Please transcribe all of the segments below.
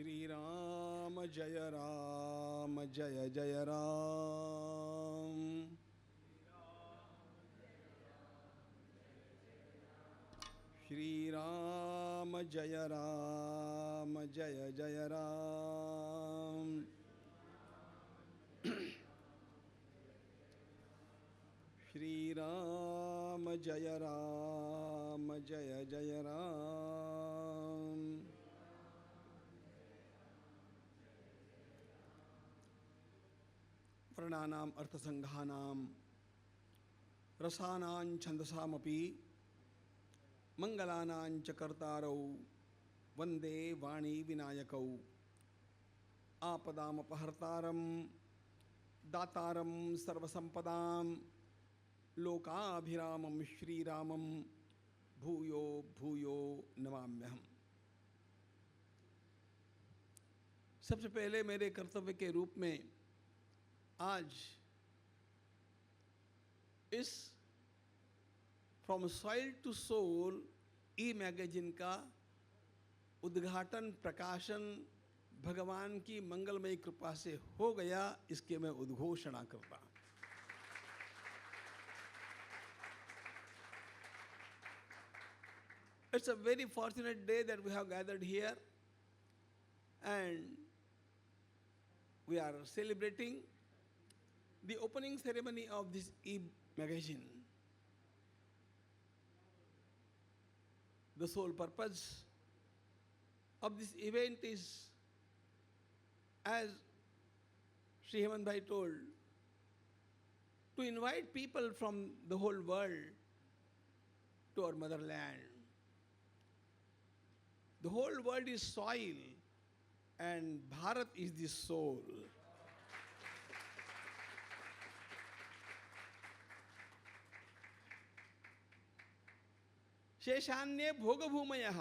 श्री राम जय जय राम। श्री राम जय जय राम। श्री राम जय जय राम। वर्णानाम् अर्थसंघानां रसानां छन्दसामपि मंगलानां च कर्तारौ वंदे वाणी विनायकौ। आपदामपहर्तारं दातारं सर्वसंपदां लोकाभिरामं श्रीरामं भूयो भूयो नमाम्यहम्। सबसे पहले मेरे कर्तव्य के रूप में आज इस from soil to soul e magazine का उद्घाटन प्रकाशन भगवान की मंगलमयी कृपा से हो गया, इसके मैं उद्घोषणा करता हूं। It's a very fortunate day that we have gathered here and we are celebrating the opening ceremony of this e-magazine. The sole purpose of this event is, as Sri Hemant Bhai told, to invite people from the whole world to our motherland. The whole world is soil and Bharat is the soul. शेषान्य भोग भूमयः,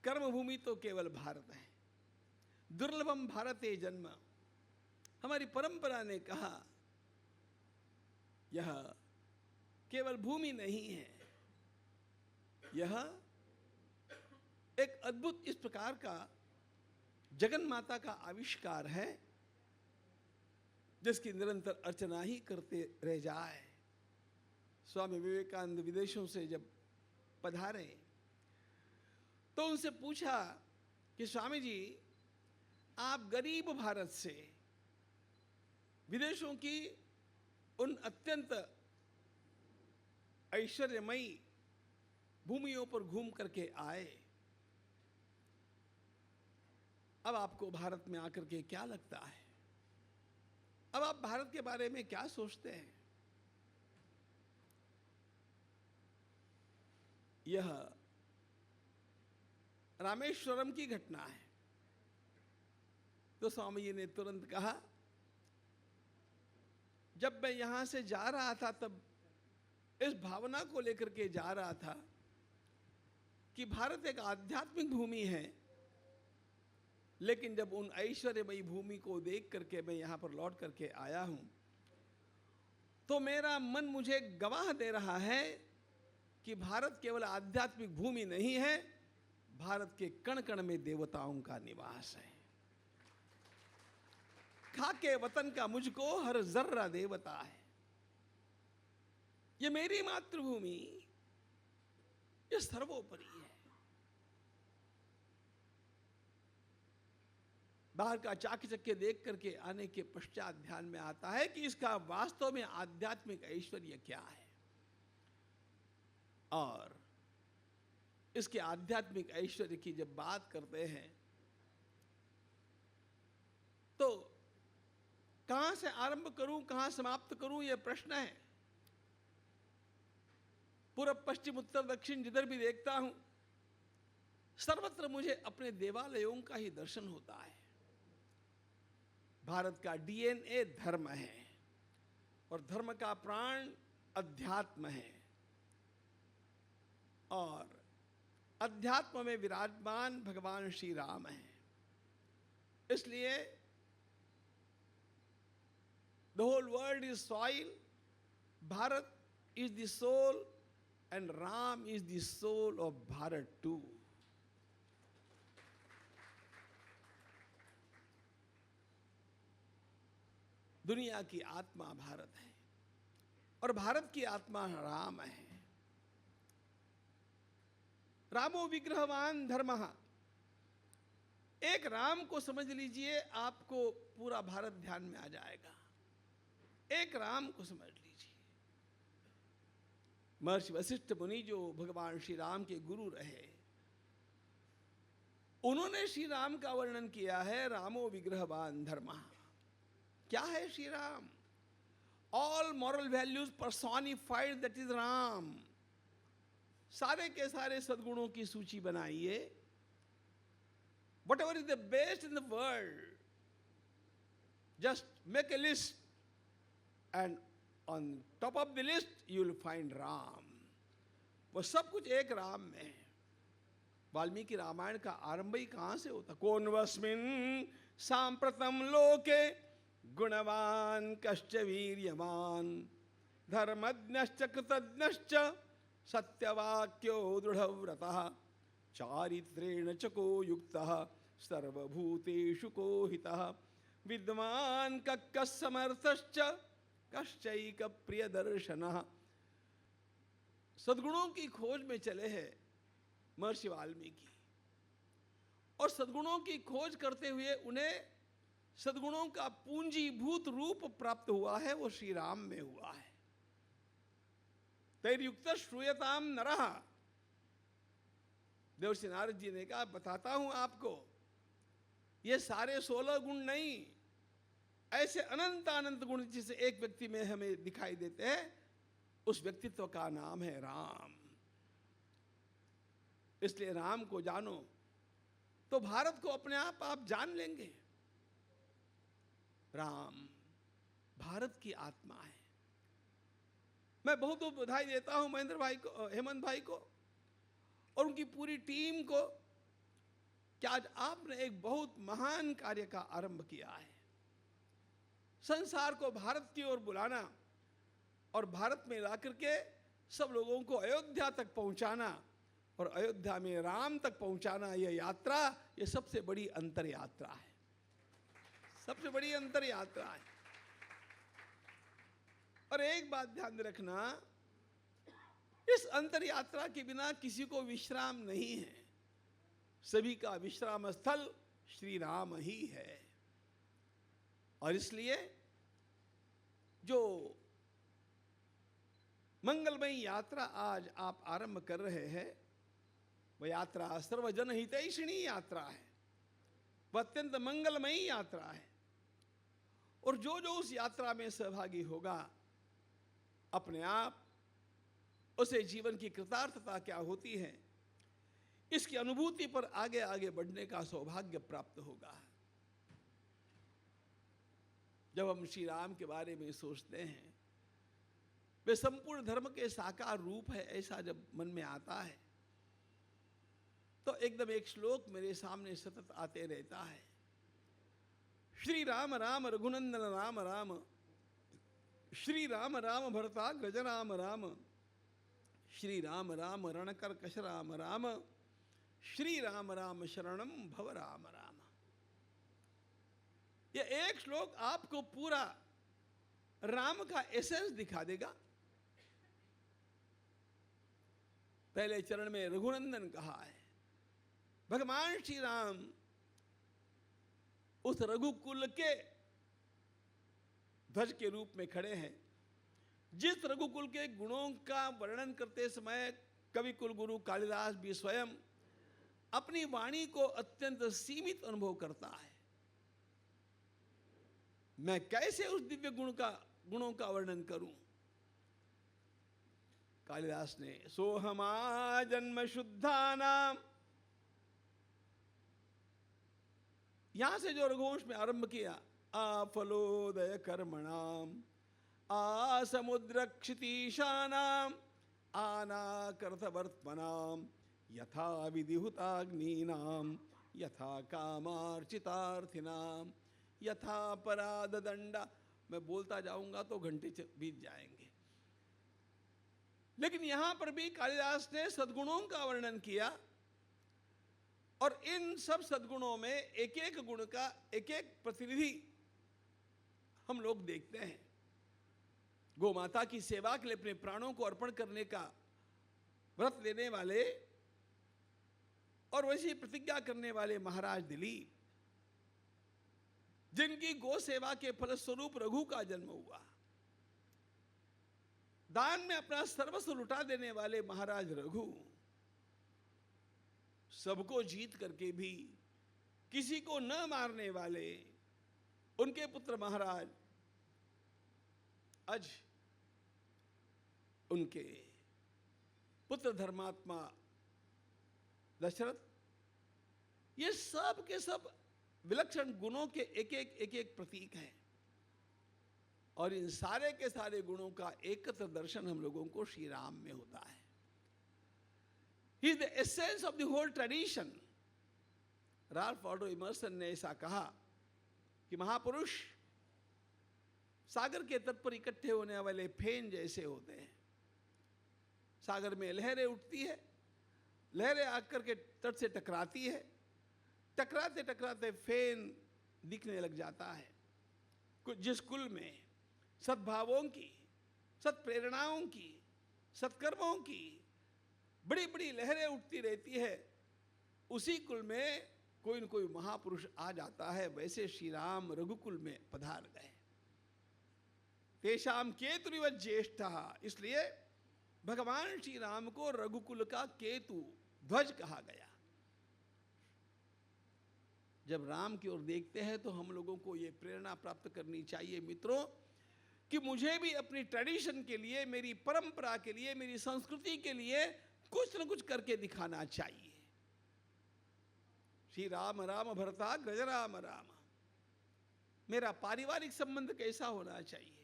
कर्म भूमि तो केवल भारत है। दुर्लभम भारते जन्म, हमारी परंपरा ने कहा यह केवल भूमि नहीं है, यह एक अद्भुत इस प्रकार का जगन माता का आविष्कार है जिसकी निरंतर अर्चना ही करते रह जाए। स्वामी विवेकानंद विदेशों से जब पधारे तो उनसे पूछा कि स्वामी जी, आप गरीब भारत से विदेशों की उन अत्यंत ऐश्वर्यमयी भूमियों पर घूम करके आए, अब आपको भारत में आकर के क्या लगता है? अब आप भारत के बारे में क्या सोचते हैं? यह रामेश्वरम की घटना है। तो स्वामी जी ने तुरंत कहा, जब मैं यहां से जा रहा था तब इस भावना को लेकर के जा रहा था कि भारत एक आध्यात्मिक भूमि है, लेकिन जब उन ऐश्वर्यमयी भूमि को देख करके मैं यहां पर लौट करके आया हूं तो मेरा मन मुझे गवाह दे रहा है कि भारत केवल आध्यात्मिक भूमि नहीं है, भारत के कण कण में देवताओं का निवास है। खाके वतन का मुझको हर जर्रा देवता है। ये मेरी मातृभूमि, ये सर्वोपरि है। बाहर का चाकचक्य देख करके आने के पश्चात ध्यान में आता है कि इसका वास्तव में आध्यात्मिक ऐश्वर्य क्या है। और इसके आध्यात्मिक ऐश्वर्य की जब बात करते हैं तो कहां से आरंभ करूं, कहां समाप्त करूं, यह प्रश्न है। पूर्व पश्चिम उत्तर दक्षिण जिधर भी देखता हूं, सर्वत्र मुझे अपने देवालयों का ही दर्शन होता है। भारत का डीएनए धर्म है और धर्म का प्राण अध्यात्म है, और अध्यात्म में विराजमान भगवान श्री राम हैं। इसलिए the whole world is soil, Bharat is the soul and Ram is the soul of Bharat too. दुनिया की आत्मा भारत है और भारत की आत्मा राम है। रामो विग्रहवान धर्मः। एक राम को समझ लीजिए, आपको पूरा भारत ध्यान में आ जाएगा। एक राम को समझ लीजिए। महर्षि वशिष्ठ मुनि जो भगवान श्री राम के गुरु रहे, उन्होंने श्री राम का वर्णन किया है, रामो विग्रहवान धर्मः। क्या है Shri Ram? All moral values personified, that is Ram. सारे के सारे सद्गुणों की सूची बनाइए। Whatever is the best in the world, just make a list, and on top of the list you will find Ram. वो सब कुछ एक राम में है। वाल्मीकि रामायण का आरंभ ही कहाँ से होता? कोन्वस्मिन् सांप्रतम लोके गुणवान कश्च वीर्यवान धर्मज्ञश्च कृतज्ञश्च सत्यवाक्यो दृढ़व्रतः चारित्रेण चको युक्तः सर्वभूतेषु को हितः विद्वान् कक्कः समर्थश्च कश्चैक प्रियदर्शनः। सद्गुणों की खोज में चले हैं महर्षि वाल्मीकि, और सद्गुणों की खोज करते हुए उन्हें सद्गुणों का पूंजीभूत रूप प्राप्त हुआ है, वो श्री राम में हुआ है। तैर्युक्त श्रूयताम नरः। देवर्षि नारद जी ने कहा, बताता हूं आपको, ये सारे 16 गुण नहीं, ऐसे अनंत अनंत गुण जिसे एक व्यक्ति में हमें दिखाई देते हैं, उस व्यक्तित्व का नाम है राम। इसलिए राम को जानो तो भारत को अपने आप जान लेंगे। राम भारत की आत्मा है। मैं बहुत बहुत बधाई देता हूं महेंद्र भाई को, हेमंत भाई को और उनकी पूरी टीम को कि आज आपने एक बहुत महान कार्य का आरंभ किया है। संसार को भारत की ओर बुलाना और भारत में लाकर के सब लोगों को अयोध्या तक पहुंचाना और अयोध्या में राम तक पहुंचाना, यह यात्रा, यह सबसे बड़ी अंतर यात्रा है। सबसे बड़ी अंतर यात्रा है। और एक बात ध्यान में रखना, इस अंतर यात्रा के बिना किसी को विश्राम नहीं है। सभी का विश्राम स्थल श्री राम ही है। और इसलिए जो मंगलमयी यात्रा आज आप आरंभ कर रहे हैं, वह यात्रा सर्वजन हितैषिणी यात्रा है। वह अत्यंत मंगलमयी यात्रा है। और जो जो उस यात्रा में सहभागी होगा, अपने आप उसे जीवन की कृतार्थता क्या होती है, इसकी अनुभूति पर आगे आगे बढ़ने का सौभाग्य प्राप्त होगा। जब हम श्री राम के बारे में सोचते हैं, वे संपूर्ण धर्म के साकार रूप है, ऐसा जब मन में आता है तो एकदम एक श्लोक मेरे सामने सतत आते रहता है। श्री राम राम रघुनंदन राम राम, श्री राम राम भरताग्रज राम राम, श्री राम राम रणकर्कश राम राम, श्री राम राम शरणम भव राम राम। यह एक श्लोक आपको पूरा राम का एसेंस दिखा देगा। पहले चरण में रघुनंदन कहा है। भगवान श्री राम उस रघुकुल के ध्वज के रूप में खड़े हैं। जिस रघुकुल के गुणों का वर्णन करते समय कवि कुलगुरु कालिदास भी स्वयं अपनी वाणी को अत्यंत सीमित अनुभव करता है। मैं कैसे उस दिव्य गुणों का वर्णन करूं? कालिदास ने सोहमा जन्म शुद्धानाम, यहां से जो रघुवंश में आरंभ किया, आफलोदय कर्मणाम आ समुद्र क्षितीशानाम आनाकर्तवर्त्मनाम यथा विधिहुताग्नीनाम यथा कामार्चितार्थिनाम यथा पराद दंडा। मैं बोलता जाऊंगा तो घंटे बीत जाएंगे, लेकिन यहां पर भी कालिदास ने सद्गुणों का वर्णन किया और इन सब सद्गुणों में एक एक गुण का एक एक प्रतिनिधि हम लोग देखते हैं। गौ माता की सेवा के लिए अपने प्राणों को अर्पण करने का व्रत लेने वाले और वैसी प्रतिज्ञा करने वाले महाराज दिलीप, जिनकी गौ सेवा के फलस्वरूप रघु का जन्म हुआ, दान में अपना सर्वस्व लुटा देने वाले महाराज रघु, सबको जीत करके भी किसी को न मारने वाले उनके पुत्र महाराज, आज उनके पुत्र धर्मात्मा दशरथ, ये सब के सब विलक्षण गुणों के एक एक प्रतीक हैं। और इन सारे के सारे गुणों का एकत्र दर्शन हम लोगों को श्री राम में होता है। He is the essence of the whole tradition. Ralph Waldo Emerson ने ऐसा कहा कि महापुरुष सागर के तट पर इकट्ठे होने वाले फेन जैसे होते हैं। सागर में लहरें उठती है, लहरें आकर के तट से टकराती है, टकराते टकराते फेन दिखने लग जाता है। जिस कुल में सद्भावों की, सत्प्रेरणाओं की, सत्कर्मों की बड़ी बड़ी लहरें उठती रहती है, उसी कुल में कोई न कोई महापुरुष आ जाता है। वैसे श्री राम रघुकुल में पधार गए। तेषाम केतुरिव ज्येष्ठः, इसलिए भगवान श्री राम को रघुकुल का केतु ध्वज कहा गया। जब राम की ओर देखते हैं तो हम लोगों को यह प्रेरणा प्राप्त करनी चाहिए मित्रों, कि मुझे भी अपनी ट्रेडिशन के लिए, मेरी परंपरा के लिए, मेरी संस्कृति के लिए कुछ न कुछ करके दिखाना चाहिए। श्री राम राम भरताग्रज राम राम। मेरा पारिवारिक संबंध कैसा होना चाहिए?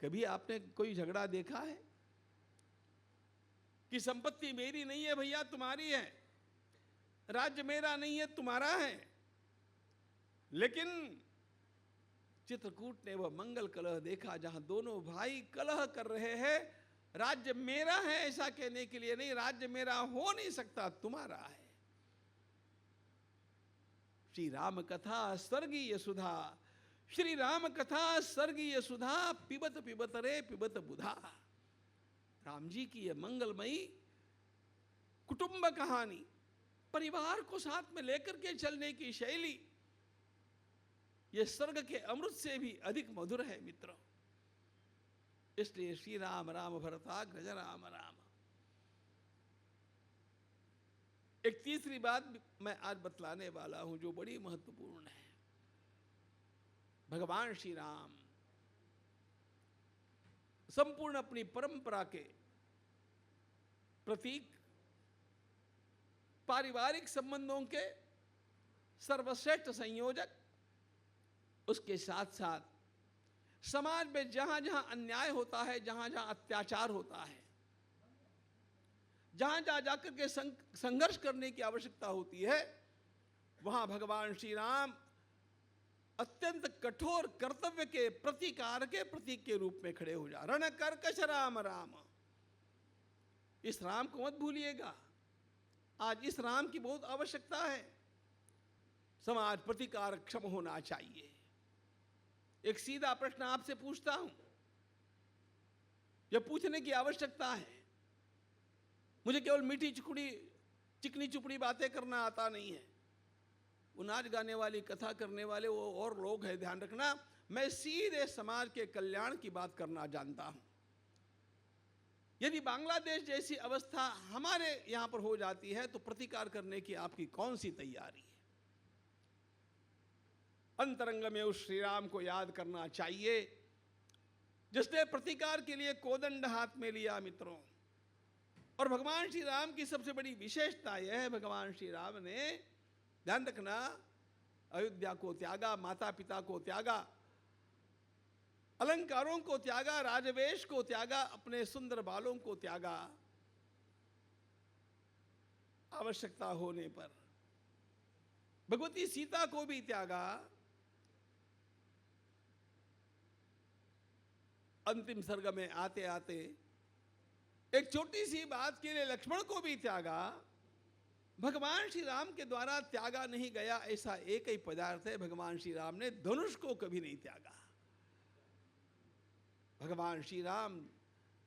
कभी आपने कोई झगड़ा देखा है कि संपत्ति मेरी नहीं है भैया, तुम्हारी है, राज्य मेरा नहीं है, तुम्हारा है? लेकिन चित्रकूट ने वह मंगल कलह देखा जहां दोनों भाई कलह कर रहे हैं, राज्य मेरा है ऐसा कहने के लिए नहीं, राज्य मेरा हो नहीं सकता, तुम्हारा है। श्री राम कथा स्वर्गीय सुधा, श्री राम कथा स्वर्गीय सुधा, पिबत पिबत रे पिबत बुधा। राम जी की यह मंगलमयी कुटुंब कहानी, परिवार को साथ में लेकर के चलने की शैली, यह स्वर्ग के अमृत से भी अधिक मधुर है मित्रों। इसलिए श्री राम राम भरताग्रज राम राम। एक तीसरी बात मैं आज बतलाने वाला हूं जो बड़ी महत्वपूर्ण है। भगवान श्री राम संपूर्ण अपनी परंपरा के प्रतीक, पारिवारिक संबंधों के सर्वश्रेष्ठ संयोजक, उसके साथ साथ समाज में जहां जहां अन्याय होता है, जहां जहां अत्याचार होता है, जहां जहां जाकर के संघर्ष करने की आवश्यकता होती है, वहां भगवान श्री राम अत्यंत कठोर कर्तव्य के प्रतिकार के प्रतीक के रूप में खड़े हो जा। रण कर्कश राम राम। इस राम को मत भूलिएगा। आज इस राम की बहुत आवश्यकता है। समाज प्रतिकार क्षम होना चाहिए। एक सीधा प्रश्न आपसे पूछता हूं, यह पूछने की आवश्यकता है। मुझे केवल मीठी चिकनी चुपड़ी बातें करना आता नहीं है। वो नाच गाने वाली, कथा करने वाले वो और लोग हैं, ध्यान रखना। मैं सीधे समाज के कल्याण की बात करना जानता हूं। यदि बांग्लादेश जैसी अवस्था हमारे यहां पर हो जाती है तो प्रतिकार करने की आपकी कौन सी तैयारी है? अंतरंग में उस श्री राम को याद करना चाहिए जिसने प्रतिकार के लिए कोदंड हाथ में लिया मित्रों। और भगवान श्री राम की सबसे बड़ी विशेषता यह है, भगवान श्री राम ने, ध्यान रखना, अयोध्या को त्यागा, माता पिता को त्यागा, अलंकारों को त्यागा, राजवेश को त्यागा, अपने सुंदर बालों को त्यागा, आवश्यकता होने पर भगवती सीता को भी त्यागा, अंतिम सर्ग में आते आते एक छोटी सी बात के लिए लक्ष्मण को भी त्यागा, भगवान श्री राम के द्वारा त्यागा नहीं गया ऐसा एक ही पदार्थ है, भगवान श्री राम ने धनुष को कभी नहीं त्यागा। भगवान श्री राम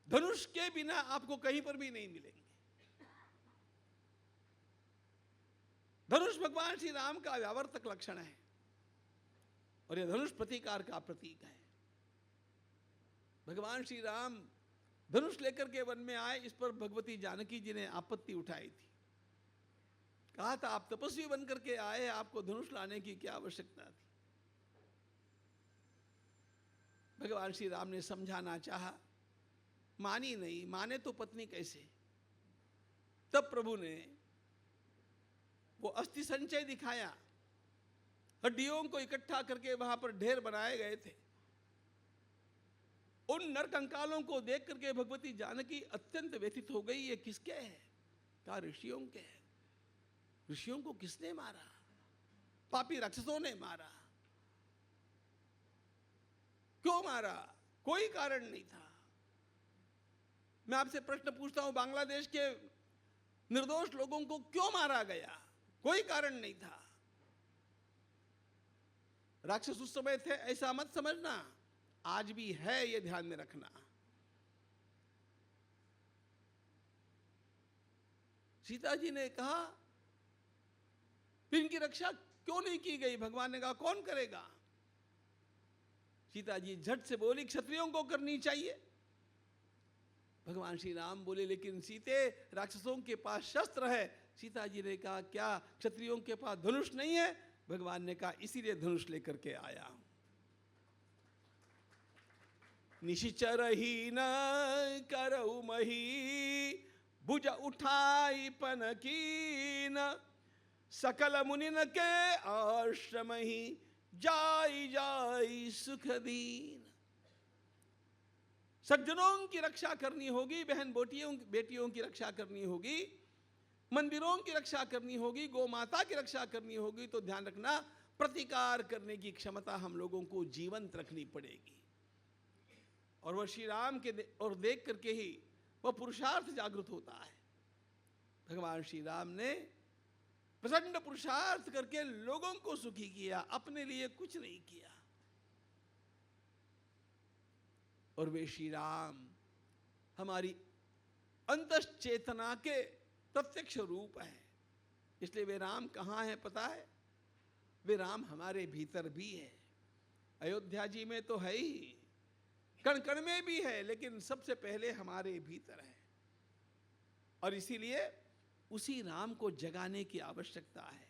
धनुष के बिना आपको कहीं पर भी नहीं मिलेंगे। धनुष भगवान श्री राम का व्यावर्तक लक्षण है और यह धनुष प्रतीकार का प्रतीक है। भगवान श्री राम धनुष लेकर के वन में आए, इस पर भगवती जानकी जी ने आपत्ति उठाई थी। कहा था आप तपस्वी बनकर के आए, आपको धनुष लाने की क्या आवश्यकता थी। भगवान श्री राम ने समझाना चाहा, मानी नहीं, माने तो पत्नी कैसे। तब प्रभु ने वो अस्थि संचय दिखाया, हड्डियों को इकट्ठा करके वहां पर ढेर बनाए गए थे। उन नरकंकालों को देख करके भगवती जानकी अत्यंत व्यथित हो गई। ये किसके हैं? कहा ऋषियों के हैं। ऋषियों को किसने मारा? पापी राक्षसों ने मारा। क्यों मारा? कोई कारण नहीं था। मैं आपसे प्रश्न पूछता हूं, बांग्लादेश के निर्दोष लोगों को क्यों मारा गया? कोई कारण नहीं था। राक्षस उस समय थे ऐसा मत समझना, आज भी है, यह ध्यान में रखना। सीता जी ने कहा फिर इनकी रक्षा क्यों नहीं की गई? भगवान ने कहा कौन करेगा? सीता जी झट से बोली क्षत्रियों को करनी चाहिए। भगवान श्री राम बोले लेकिन सीते राक्षसों के पास शस्त्र है। सीता जी ने कहा क्या क्षत्रियों के पास धनुष नहीं है? भगवान ने कहा इसीलिए धनुष लेकर के आया हूं। निशिचर ही न करऊ मही, भुज उठाई पन कीन, सकल मुनिन के आश्रम ही, जाई जाई सुख दीन। सज्जनों की रक्षा करनी होगी, बहन बेटियों की रक्षा करनी होगी, मंदिरों की रक्षा करनी होगी, गौ माता की रक्षा करनी होगी, तो ध्यान रखना प्रतिकार करने की क्षमता हम लोगों को जीवंत रखनी पड़ेगी। और वह श्री राम के और देख करके ही वह पुरुषार्थ जागृत होता है। भगवान श्री राम ने प्रचंड पुरुषार्थ करके लोगों को सुखी किया, अपने लिए कुछ नहीं किया। और वे श्री राम हमारी अंतश्चेतना के प्रत्यक्ष रूप है। इसलिए वे राम कहाँ हैं पता है? वे राम हमारे भीतर भी है। अयोध्या जी में तो है ही, कण कण में भी है, लेकिन सबसे पहले हमारे भीतर है। और इसीलिए उसी राम को जगाने की आवश्यकता है।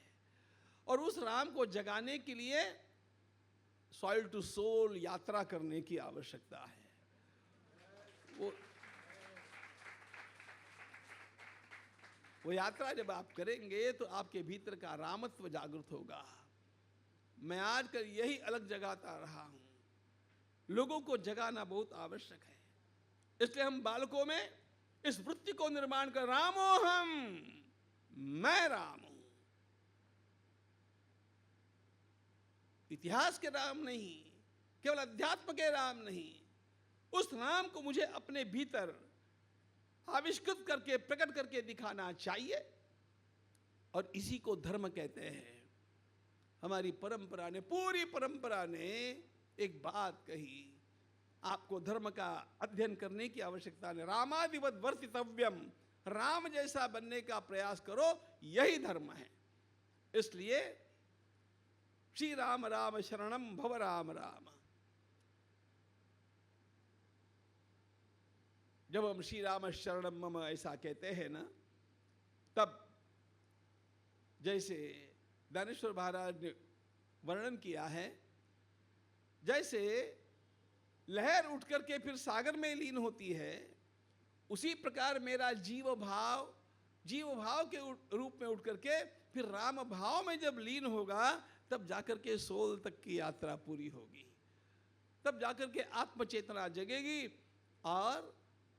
और उस राम को जगाने के लिए सॉइल टू सोल यात्रा करने की आवश्यकता है। वो यात्रा जब आप करेंगे तो आपके भीतर का रामत्व जागृत होगा। मैं आजकल यही अलग जगाता रहा हूं, लोगों को जगाना बहुत आवश्यक है। इसलिए हम बालकों में इस वृत्ति को निर्माण कर, रामो हम, मैं राम हूं। इतिहास के राम नहीं, केवल अध्यात्म के राम नहीं, उस राम को मुझे अपने भीतर आविष्कृत करके प्रकट करके दिखाना चाहिए। और इसी को धर्म कहते हैं। हमारी परंपरा ने, पूरी परंपरा ने एक बात कही, आपको धर्म का अध्ययन करने की आवश्यकता नहीं। रामादिवत वर्तितव्यम, राम जैसा बनने का प्रयास करो, यही धर्म है। इसलिए श्री राम राम शरणम भव राम राम। जब हम श्री राम शरणम मम ऐसा कहते हैं ना, तब जैसे दानेश्वर महाराज ने वर्णन किया है, जैसे लहर उठ करके फिर सागर में लीन होती है, उसी प्रकार मेरा जीव भाव के रूप में उठ करके फिर राम भाव में जब लीन होगा, तब जाकर के सोल तक की यात्रा पूरी होगी। तब जाकर के आत्मचेतना जगेगी और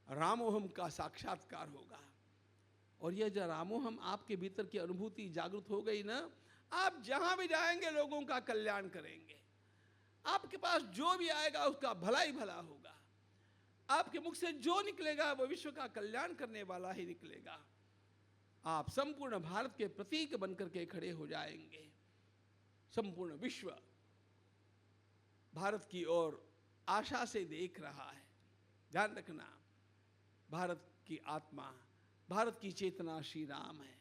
रामोहम का साक्षात्कार होगा। और यह जो रामोहम आपके भीतर की अनुभूति जागृत हो गई ना, आप जहां भी जाएंगे लोगों का कल्याण करेंगे। आपके पास जो भी आएगा उसका भला ही भला होगा। आपके मुख से जो निकलेगा वो विश्व का कल्याण करने वाला ही निकलेगा। आप संपूर्ण भारत के प्रतीक बनकर के खड़े हो जाएंगे। संपूर्ण विश्व भारत की ओर आशा से देख रहा है। ध्यान रखना, भारत की आत्मा, भारत की चेतना श्री राम है,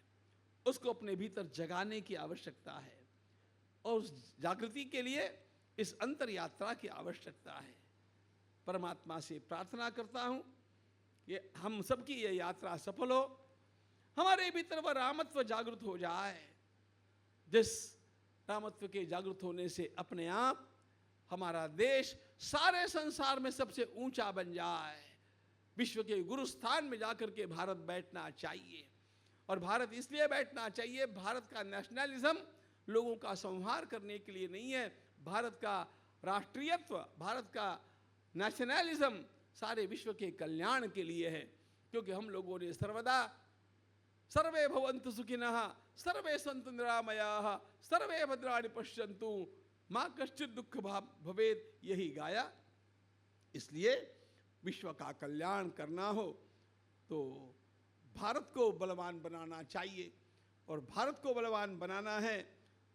उसको अपने भीतर जगाने की आवश्यकता है और उस जागृति के लिए इस अंतर यात्रा की आवश्यकता है। परमात्मा से प्रार्थना करता हूं कि हम सबकी ये यात्रा सफल हो, हमारे भीतर वह रामत्व जागृत हो जाए, जिस रामत्व के जागृत होने से अपने आप हमारा देश सारे संसार में सबसे ऊंचा बन जाए। विश्व के गुरु स्थान में जाकर के भारत बैठना चाहिए। और भारत इसलिए बैठना चाहिए, भारत का नेशनलिज्म लोगों का संहार करने के लिए नहीं है, भारत का राष्ट्रीयत्व, भारत का नेशनलिज्म सारे विश्व के कल्याण के लिए है। क्योंकि हम लोगों ने सर्वदा सर्वे भवन्तु सुखिनः, सर्वे सन्तु निरामयाः, सर्वे भद्राणि पश्यन्तु, माँ कश्चित् दुःख भवेत्, यही गाया। इसलिए विश्व का कल्याण करना हो तो भारत को बलवान बनाना चाहिए, और भारत को बलवान बनाना है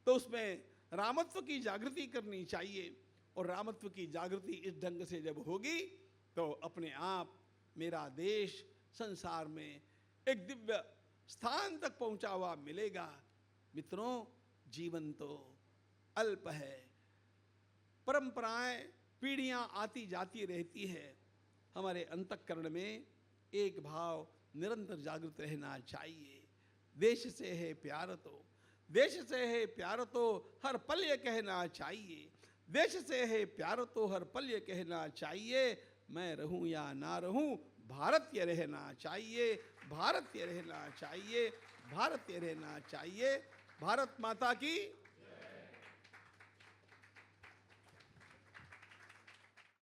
तो उसमें रामत्व की जागृति करनी चाहिए। और रामत्व की जागृति इस ढंग से जब होगी तो अपने आप मेरा देश संसार में एक दिव्य स्थान तक पहुंचा हुआ मिलेगा। मित्रों, जीवन तो अल्प है, परंपराएं पीढ़ियां आती जाती रहती है। हमारे अंतःकरण में एक भाव निरंतर जागृत रहना चाहिए। देश से है प्यार तो, देश से है प्यार तो हर पल ये कहना चाहिए, देश से है प्यार तो हर पल ये कहना चाहिए, मैं रहूं या ना रहूं भारतीय रहना चाहिए, भारतीय रहना चाहिए, भारतीय रहना चाहिए। भारत माता की